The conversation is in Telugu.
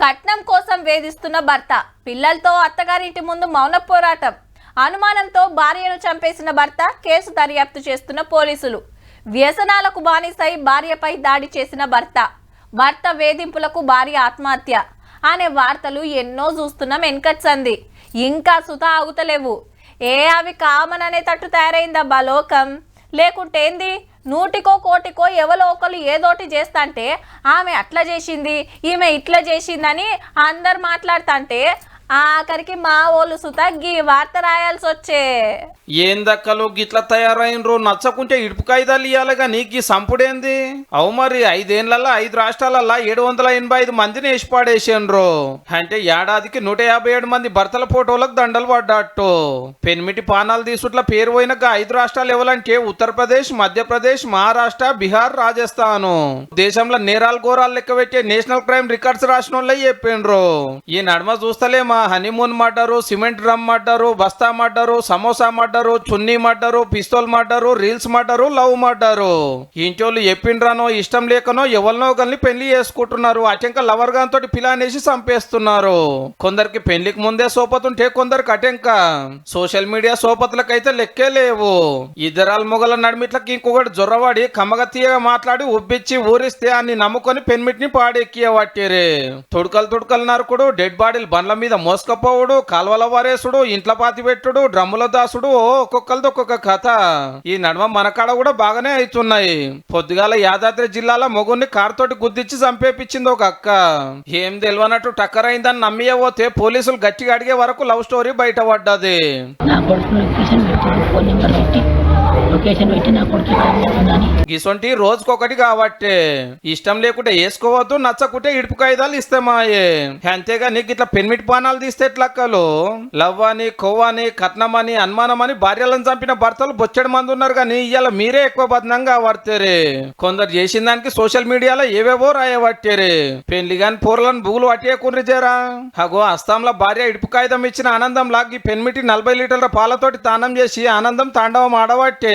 కట్నం కోసం వేధిస్తున్న భర్త, పిల్లలతో అత్తగారింటి ముందు మౌన పోరాటం. అనుమానంతో భార్యను చంపేసిన భర్త, కేసు దర్యాప్తు చేస్తున్న పోలీసులు. వ్యసనాలకు బానిసై భార్యపై దాడి చేసిన భర్త వేధింపులకు భార్య ఆత్మహత్య అనే వార్తలు ఎన్నో చూస్తున్నాం వెనకచ్చింది. ఇంకా సుతా ఆగుతలేవు. అవి కామన్ అనే తట్టు తయారైందబ్బా లోకం. లేకుంటేంది, నూటికో కోటికో ఎవరో ఒకరు ఏదోటి చేస్తాంటే ఆమె అట్లా చేసింది, ఈమె ఇట్లా చేసిందని అందరు మాట్లాడుతుంటే ఆఖరికి మా వాళ్ళు సుతా గీ వార్త రాయాల్సి వచ్చే. ఏందక్కలు గిట్లా తయారైనరు? నచ్చకుంటే ఇడుపు కాయిదాలు ఇయ్యాలిగా, నీకు సంపుడేంది? అవు మరి 5 ఏళ్లలో 5 రాష్ట్రాలల్లో 785 మందిని వేసి పాడేసిండ్రు. అంటే ఏడాదికి 157 మంది భర్తల ఫోటోలకు దండలు పడ్డట్టు. పెనిమిటి పానాలు తీసుట్ల పేరు పోయిన 5 రాష్ట్రాలు ఎవరంటే ఉత్తరప్రదేశ్, మధ్యప్రదేశ్, మహారాష్ట్ర, బీహార్, రాజస్థాన్. దేశంలో నేరాలు ఘోరాలు లెక్క పెట్టే నేషనల్ క్రైమ్ రికార్డ్స్ రాసిన వాళ్ళే చెప్పిండ్రు. ఈ నడుమ చూస్తలేమా honeymoon murder, cement drum murder, బస్తా మర్డరు, సమోసా మర్డరు, చున్నీ murder, pistol murder, reels murder, love murder. ఇంటోళ్ళు చెప్పిండ్రానో ఇష్టం లేకనో ఎవరినో ఒకరిని పెళ్లి చేసుకుంటున్నారు. అటెంక లవర్ గాంతో పిలానేసి చంపేస్తున్నారు. కొందరికి పెళ్లికి ముందే సోపతుంటే కొందరికి అటెంక సోషల్ మీడియా సోపతులకైతే లెక్కే లేవు. ఇద్దరాల మొగల నడిమిట్లకి ఇంకొకటి జొర్రవాడి కమ్మగ తీయగా మాట్లాడి ఉబ్బిచ్చి ఊరిస్తే అన్ని నమ్ముకొని పెన్మిట్ని పాడెక్కియవట్టిరే. తుడకలు నరుకుడు, డెడ్ బాడీలు బండ్ల మీద మోసుకపోవుడు, కాల్వల వారేసుడు, ఇంట్ల పాతి పెట్టుడు, డ్రమ్ముల దాసుడు, ఒక్కొక్కరిది ఒక్కొక్క కథ. ఈ నడుమ మన కాడ కూడా బాగానే అవుతున్నాయి. పొద్దుగాల యాదాద్రి జిల్లాలో మొగుడిని కారుతోటి గుద్దిచ్చి చంపేపించింది ఒక అక్క. ఏం తెలియనట్టు టక్కర్ అయిందని నమ్మియబోతే పోలీసులు గట్టిగా అడిగే వరకు లవ్ స్టోరీ బయటపడ్డది. గిసొంటి రోజుకొకటి కాబట్టి ఇష్టం లేకుంటే వేసుకోవద్దు, నచ్చకుంటే ఇడుపు కాయిదాలు ఇస్తామాయే. అంతేగా నీకు ఇట్లా పెన్మిటి పానాలు తీస్తే ఎట్లక్కలు? లవ్ అని, కొవ్వని, కట్నమని, అనుమానమని భార్యలను చంపిన భర్తలు బొచ్చడి మంది ఉన్నారు. కానీ ఇవాళ మీరే ఎక్కువ బదనంగా పడతారే. కొందరు చేసిన దానికి సోషల్ మీడియాలో ఏవేవో రాయబట్టారే. పెళ్లి గాని పూరలను బుగులు పట్టేయకుండ్రి చేరా. అగో అస్సాంలో భార్య ఇడుపు కాగితం ఇచ్చిన ఆనందం లాగి పెన్మిటి 40 లీటర్ల పాలతోటి తానం చేసి ఆనందం తాండవం ఆడబట్టే.